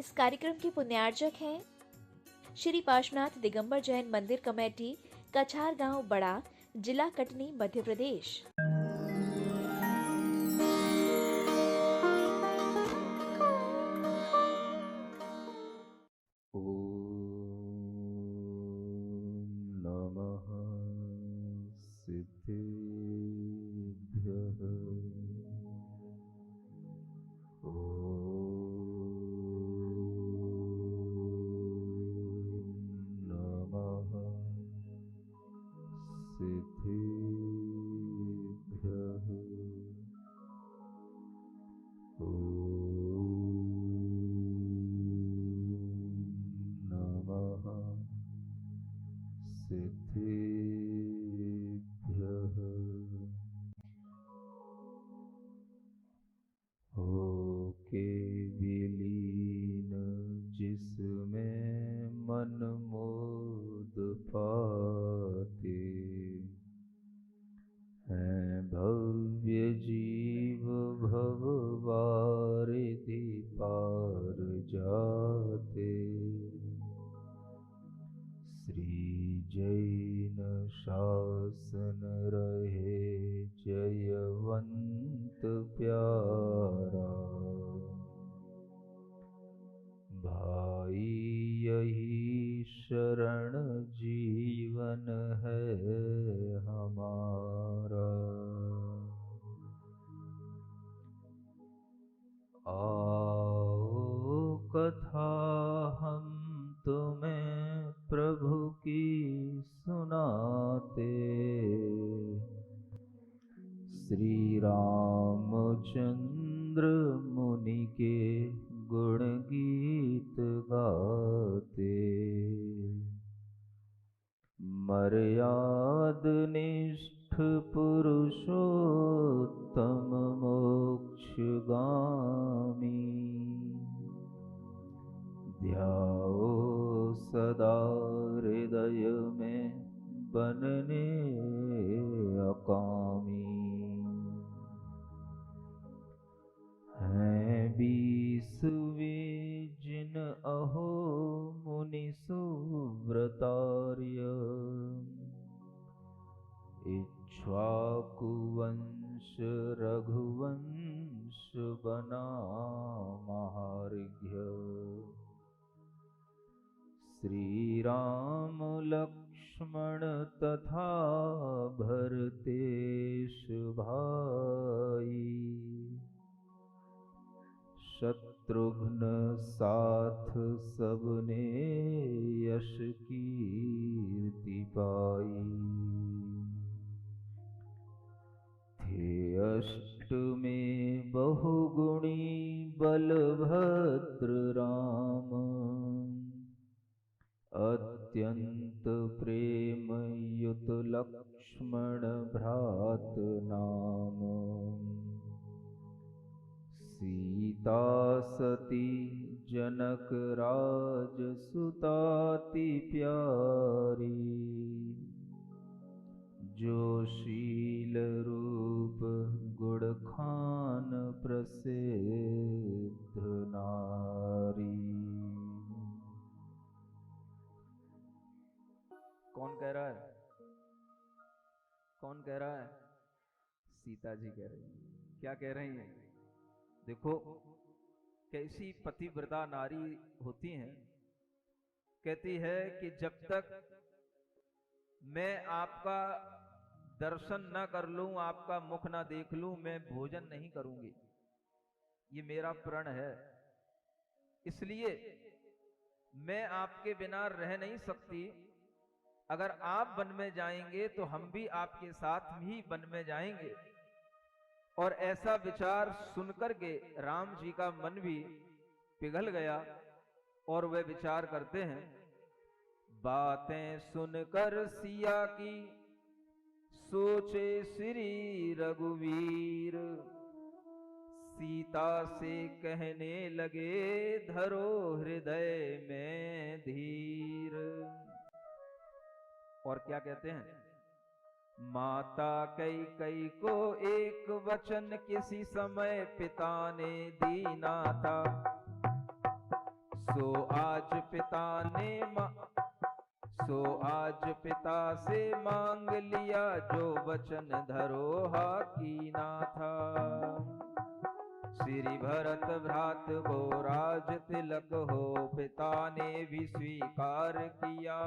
इस कार्यक्रम के पुण्यार्चक हैं श्री पार्श्वनाथ दिगंबर जैन मंदिर कमेटी, कछार गांव बड़ा, जिला कटनी, मध्य प्रदेश। नमः सिद्धेभ्यः। नमः सिद्धेभ्यः। नमः सिद्धेभ्यः। होके विलीन जिसमें मन मोद पाते हैं, भव्य जीव भव वारिधि पार जाते। श्री जैन शासन रहे जयवंत प्यारा, भाई यही शरण जीवन है हमारा। आओ कथा हम तुम्हें प्रभु की सुनाते, श्री रामचंद्र मुनि के गुण गीत गाते। मर्याद निष्ठ पुरुषोत्तम मोक्षगामी, ध्याओ सदा हृदय में बनने अकामी। हैं 20 जिन अहो मुनि सुव्रतार्य, इक्ष्वाकुवंश रघुवंश बना महार्घ्य। श्री राम लक्ष्मण तथा भरतेश भाई, शत्रुघ्न साथ सबने यश कीर्ति पाई। थे अष्टमें बहुगुणी बलभद्र राम, अत्यंत प्रेम युत लक्ष्मण भ्रात नाम। सीता सती जनक राज सुताति प्यारी, जो शील रूप गुण खान प्रसिद्ध नारी। कौन कह रहा है? कौन कह रहा है? सीता जी कह रही है। क्या कह रही हैं? देखो कैसी पतिव्रता नारी होती हैं। कहती है कि जब तक मैं आपका दर्शन न कर लूं, आपका मुख न देख लूं, मैं भोजन नहीं करूंगी। ये मेरा प्रण है, इसलिए मैं आपके बिना रह नहीं सकती। अगर आप वन में जाएंगे तो हम भी आपके साथ ही वन में जाएंगे। और ऐसा विचार सुनकर के राम जी का मन भी पिघल गया और वे विचार करते हैं। बातें सुनकर सिया की सोचे श्री रघुवीर, सीता से कहने लगे धरो हृदय में धीर। और क्या कहते हैं? माता कैकेयी को एक वचन किसी समय पिता ने दीना था, सो आज पिता ने सो आज पिता से मांग लिया, जो वचन धरोहा कीना था। श्री भरत भ्रात वो राज तिलक हो, पिता ने भी स्वीकार किया।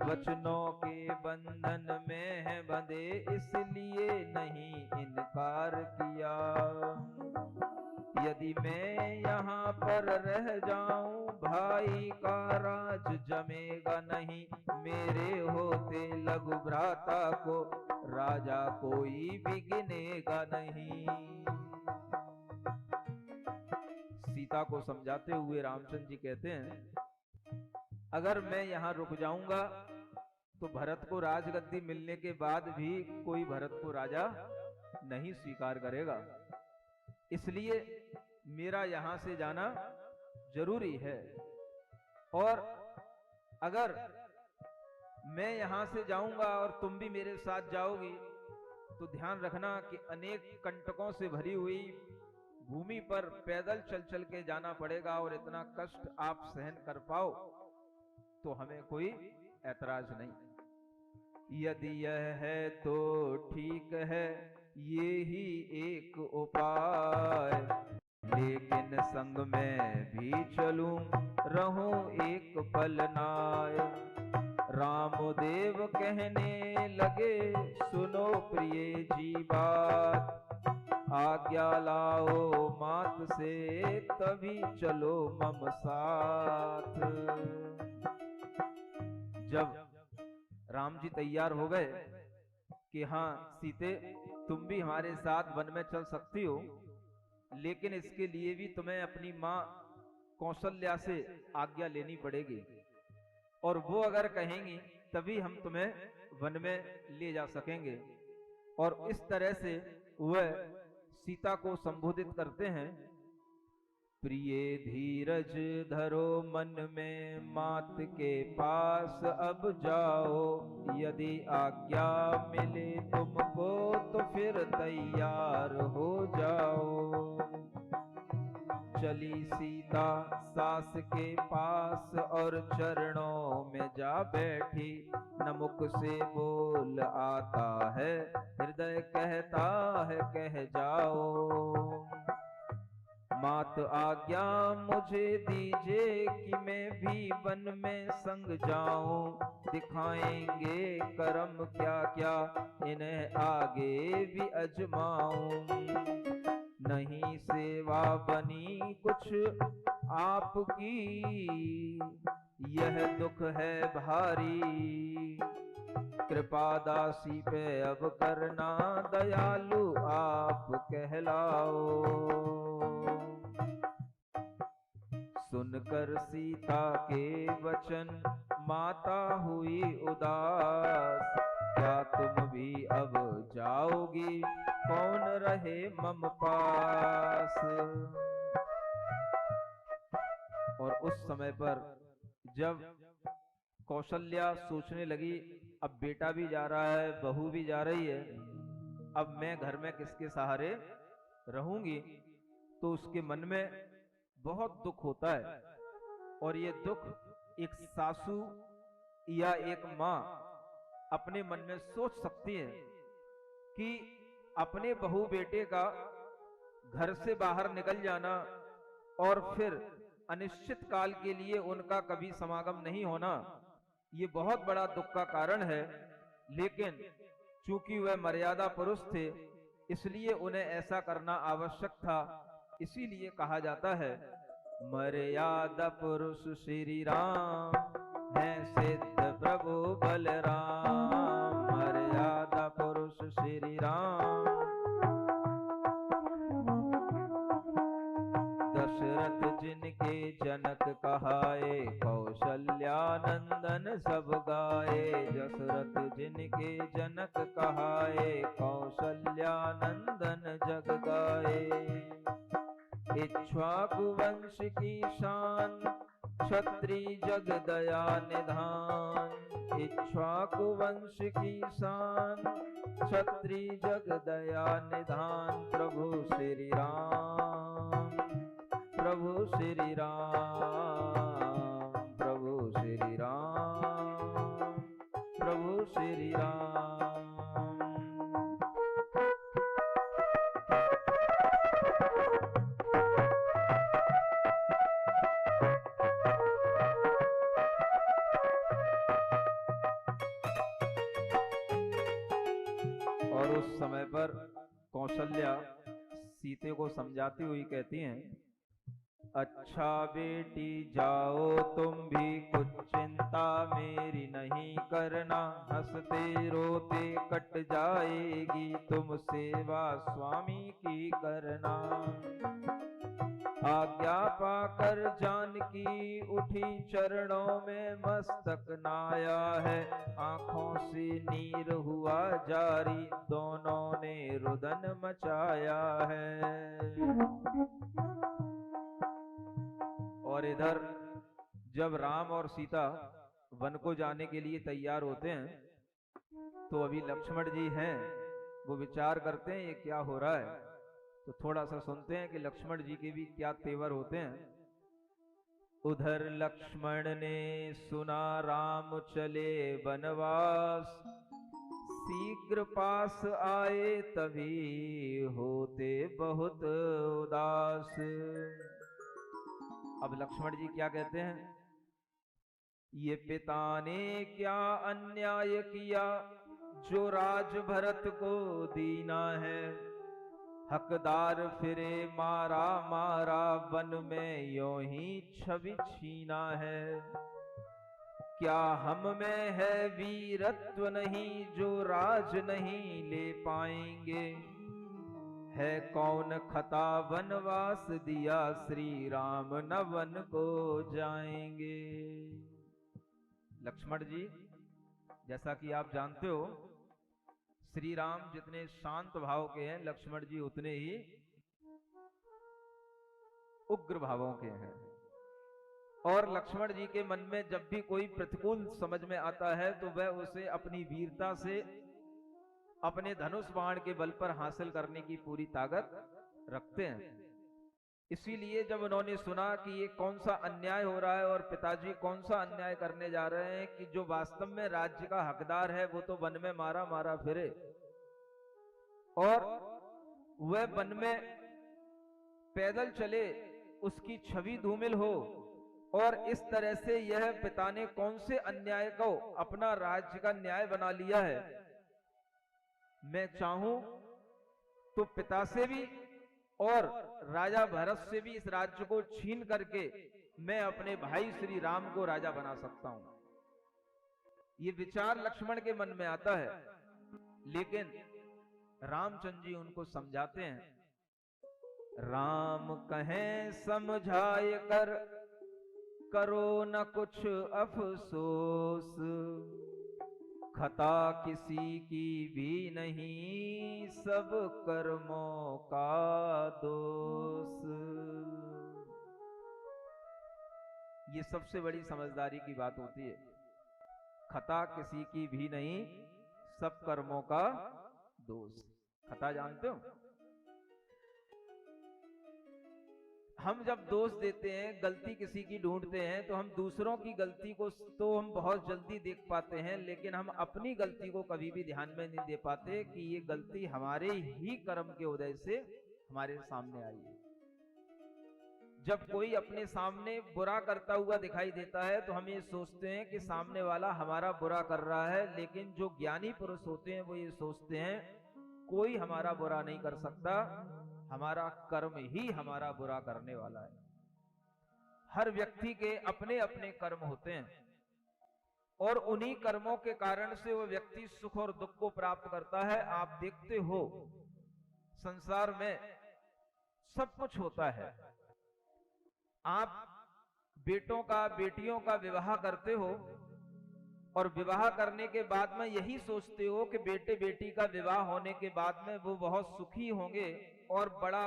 वचनों के बंधन में है बंधे, इसलिए नहीं इनकार किया। यदि मैं यहाँ पर रह जाऊं, भाई का राज जमेगा नहीं। मेरे होते लघु भ्राता को राजा कोई भी गिनेगा नहीं। सीता को समझाते हुए रामचंद्र जी कहते हैं, अगर मैं यहाँ रुक जाऊंगा तो भरत को राजगद्दी मिलने के बाद भी कोई भरत को राजा नहीं स्वीकार करेगा, इसलिए मेरा यहाँ से जाना जरूरी है। और अगर मैं यहाँ से जाऊंगा और तुम भी मेरे साथ जाओगी, तो ध्यान रखना कि अनेक कंटकों से भरी हुई भूमि पर पैदल चल चल के जाना पड़ेगा, और इतना कष्ट आप सहन कर पाओ तो हमें कोई ऐतराज नहीं। यदि यह है तो ठीक है, ये ही एक उपाय, लेकिन संग में भी चलूं, रहूं एक पल नाय। रामदेव कहने लगे, सुनो प्रिय जी बात, आज्ञा लाओ मात से, तभी चलो मम साथ। जब राम जी तैयार हो गए कि हाँ सीते, तुम भी हमारे साथ वन में चल सकती हो, लेकिन इसके लिए भी तुम्हें अपनी माँ कौशल्या से आज्ञा लेनी पड़ेगी, और वो अगर कहेंगी तभी हम तुम्हें वन में ले जा सकेंगे। और इस तरह से वह सीता को संबोधित करते हैं, प्रिय धीरज धरो मन में, मात के पास अब जाओ। यदि आज्ञा मिले तुमको तो फिर तैयार हो जाओ। चली सीता सास के पास और चरणों में जा बैठी, न मुख से बोल आता है, हृदय कहता है कह जाओ। मात आज्ञा मुझे दीजिए कि मैं भी वन में संग जाऊं, दिखाएंगे करम क्या क्या, इन्हें आगे भी अजमाऊं। नहीं सेवा बनी कुछ आपकी, यह दुख है भारी, कृपा दासी पे अब करना, दयालु आप कहलाओ। सुनकर सीता के वचन माता हुई उदास, क्या तुम भी अब जाओगी, कौन रहे मम पास। और उस समय पर जब कौशल्या सोचने लगी, अब बेटा भी जा रहा है, बहू भी जा रही है, अब मैं घर में किसके सहारे रहूंगी, तो उसके मन में बहुत दुख होता है। और ये दुख एक सासू या एक माँ अपने मन में सोच सकती है कि अपने बहू बेटे का घर से बाहर निकल जाना और फिर अनिश्चित काल के लिए उनका कभी समागम नहीं होना, ये बहुत बड़ा दुख का कारण है। लेकिन चूंकि वह मर्यादा पुरुष थे, इसलिए उन्हें ऐसा करना आवश्यक था। इसीलिए कहा जाता है, मर्यादा पुरुष श्री राम है, सिद्ध प्रभु बलराम। मर्यादा पुरुष श्री राम, दशरथ जिनके जनक कहाए, कौशल्या नंदन सब गाए। दशरथ जिनके जनक कहाए, कौशल्या नंदन जग गाए। इक्ष्वाकु वंश की शान, क्षत्रिय जग दया निधान। इक्ष्वाकु वंश की शान, क्षत्रिय जग दया निधान। प्रभु श्री राम प्रभु श्री राम, प्रभु श्री राम, प्रभु श्री राम। और उस समय पर कौशल्या सीते को समझाती हुई कहती हैं, अच्छा बेटी जाओ तुम भी, कुछ चिंता मेरी नहीं करना, हंसते रोते कट जाएगी तुम सेवा स्वामी की करना। आज्ञा पाकर जानकी उठी, चरणों में मस्तक नाया है, आंखों से नीर हुआ जारी, दोनों ने रुदन मचाया है। और इधर जब राम और सीता वन को जाने के लिए तैयार होते हैं, तो अभी लक्ष्मण जी हैं, वो विचार करते हैं ये क्या हो रहा है। तो थोड़ा सा सुनते हैं कि लक्ष्मण जी के भी क्या तेवर होते हैं। उधर लक्ष्मण ने सुना राम चले वनवास, शीघ्र पास आए तभी होते बहुत उदास। अब लक्ष्मण जी क्या कहते हैं, ये पिता ने क्या अन्याय किया, जो राज भरत को दीना है, हकदार फिरे मारा मारा, वन में यों ही छवि छीना है। क्या हम में है वीरत्व नहीं, जो राज नहीं ले पाएंगे, है कौन खता वनवास दिया, श्री राम न वन को जाएंगे। लक्ष्मण जी, जैसा कि आप जानते हो, श्री राम जितने शांत भाव के हैं, लक्ष्मण जी उतने ही उग्र भावों के हैं। और लक्ष्मण जी के मन में जब भी कोई प्रतिकूल समझ में आता है, तो वह उसे अपनी वीरता से, अपने धनुष बाण के बल पर हासिल करने की पूरी ताकत रखते हैं। इसीलिए जब उन्होंने सुना कि ये कौन सा अन्याय हो रहा है और पिताजी कौन सा अन्याय करने जा रहे हैं, कि जो वास्तव में राज्य का हकदार है वो तो वन में मारा मारा फिरे, और वह वन में पैदल चले, उसकी छवि धूमिल हो, और इस तरह से यह पिता ने कौन से अन्याय को अपना राज्य का न्याय बना लिया है। मैं चाहूं तो पिता से भी और राजा भरत से भी इस राज्य को छीन करके मैं अपने भाई श्री राम को राजा बना सकता हूं। ये विचार लक्ष्मण के मन में आता है, लेकिन रामचंद्र जी उनको समझाते हैं। राम कहें समझाए कर, करो न कुछ अफसोस, खता किसी की भी नहीं, सब कर्मों का दोष। ये सबसे बड़ी समझदारी की बात होती है। खता किसी की भी नहीं, सब कर्मों का दोष। खता जानते हो? हम जब दोष देते हैं, गलती किसी की ढूंढते हैं, तो हम दूसरों की गलती को तो हम बहुत जल्दी देख पाते हैं, लेकिन हम अपनी गलती को कभी भी ध्यान में नहीं दे पाते कि ये गलती हमारे ही कर्म के उदय से हमारे सामने आई है। जब कोई अपने सामने बुरा करता हुआ दिखाई देता है, तो हम ये सोचते हैं कि सामने वाला हमारा बुरा कर रहा है, लेकिन जो ज्ञानी पुरुष होते हैं वो ये सोचते हैं कोई हमारा बुरा नहीं कर सकता, हमारा कर्म ही हमारा बुरा करने वाला है। हर व्यक्ति के अपने अपने कर्म होते हैं, और उन्हीं कर्मों के कारण से वो व्यक्ति सुख और दुख को प्राप्त करता है। आप देखते हो संसार में सब कुछ होता है। आप बेटों का, बेटियों का विवाह करते हो, और विवाह करने के बाद में यही सोचते हो कि बेटे बेटी का विवाह होने के बाद में वो बहुत सुखी होंगे और बड़ा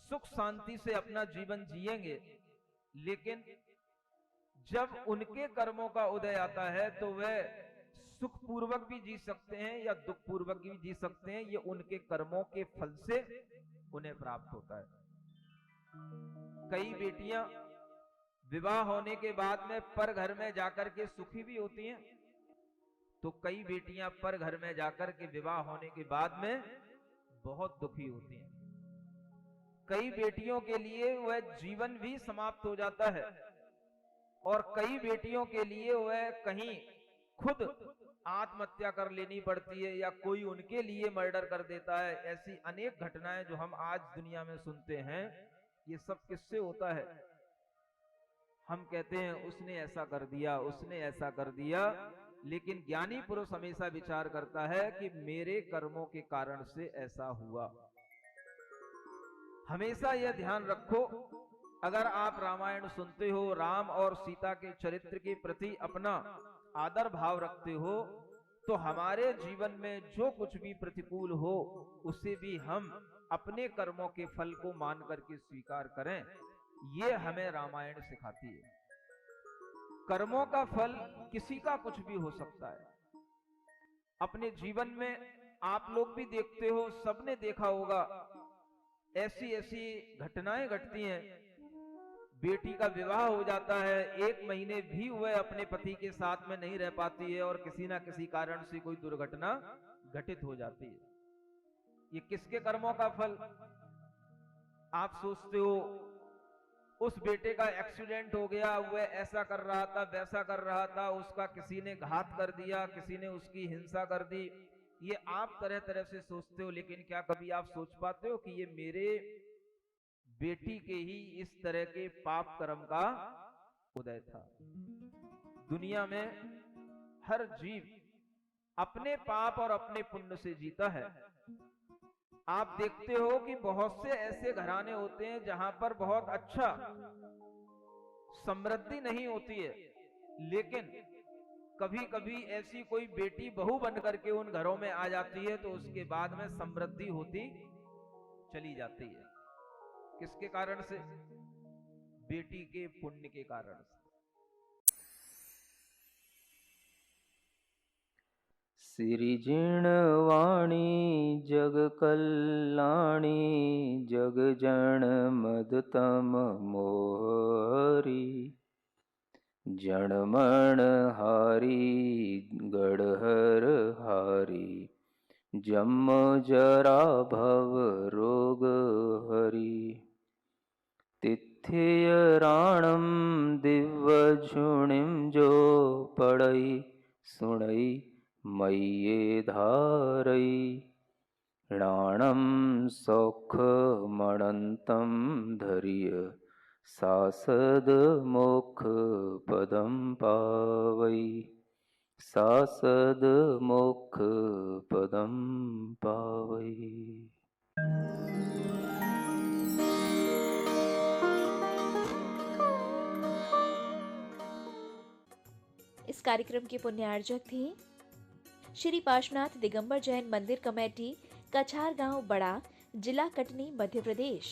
सुख शांति से अपना जीवन जिएंगे। लेकिन जब उनके कर्मों का उदय आता है, तो वह सुख पूर्वक भी जी सकते हैं या दुख पूर्वक भी जी सकते हैं। ये उनके कर्मों के फल से उन्हें प्राप्त होता है। कई बेटियां विवाह होने के बाद में पर घर में जाकर के सुखी भी होती हैं, तो कई बेटियां पर घर में जाकर के विवाह होने के बाद में बहुत दुखी होती हैं। कई बेटियों के लिए वह जीवन भी समाप्त हो जाता है और कई बेटियों के लिए वह कहीं खुद आत्महत्या कर लेनी पड़ती है या कोई उनके लिए मर्डर कर देता है। ऐसी अनेक घटनाएं जो हम आज दुनिया में सुनते हैं, ये सब किससे होता है? हम कहते हैं उसने ऐसा कर दिया, उसने ऐसा कर दिया, लेकिन ज्ञानी पुरुष हमेशा विचार करता है कि मेरे कर्मों के कारण से ऐसा हुआ। हमेशा यह ध्यान रखो, अगर आप रामायण सुनते हो, राम और सीता के चरित्र के प्रति अपना आदर भाव रखते हो, तो हमारे जीवन में जो कुछ भी प्रतिकूल हो उसे भी हम अपने कर्मों के फल को मान करके स्वीकार करें। ये हमें रामायण सिखाती है। कर्मों का फल किसी का कुछ भी हो सकता है। अपने जीवन में आप लोग भी देखते हो, सबने देखा होगा, ऐसी ऐसी घटनाएं घटती हैं। बेटी का विवाह हो जाता है, 1 महीने भी वह अपने पति के साथ में नहीं रह पाती है और किसी ना किसी कारण से कोई दुर्घटना घटित हो जाती है। ये किसके कर्मों का फल? आप सोचते हो उस बेटे का एक्सीडेंट हो गया, वह ऐसा कर रहा था, वैसा कर रहा था, उसका किसी ने घात कर दिया, किसी ने उसकी हिंसा कर दी। ये आप तरह तरह से सोचते हो, लेकिन क्या कभी आप सोच पाते हो कि ये मेरे बेटी के ही इस तरह के पाप कर्म का उदय था? दुनिया में हर जीव अपने पाप और अपने पुण्य से जीता है। आप देखते हो कि बहुत से ऐसे घराने होते हैं जहां पर बहुत अच्छा समृद्धि नहीं होती है, लेकिन कभी कभी ऐसी कोई बेटी बहू बन करके उन घरों में आ जाती है तो उसके बाद में समृद्धि होती चली जाती है। किसके कारण से? बेटी के पुण्य के कारण से। सिरिजिणवाणी जग कल्याणी जग जन मदतम मोहरी जनमण हारी गढ़हर हारी जम जरा भव रोग हरी तिथ्य राणम दिव्य झुणिम जो पड़ई सुणई मय्ये धारई राणम सौख मणंतम धर्य सासद मोक्ष पदम पावई सासद मोक्ष पदम पावई। इस कार्यक्रम के पुण्यार्जक थे श्री पार्श्वनाथ दिगंबर जैन मंदिर कमेटी, कछार गांव बड़ा, जिला कटनी, मध्य प्रदेश।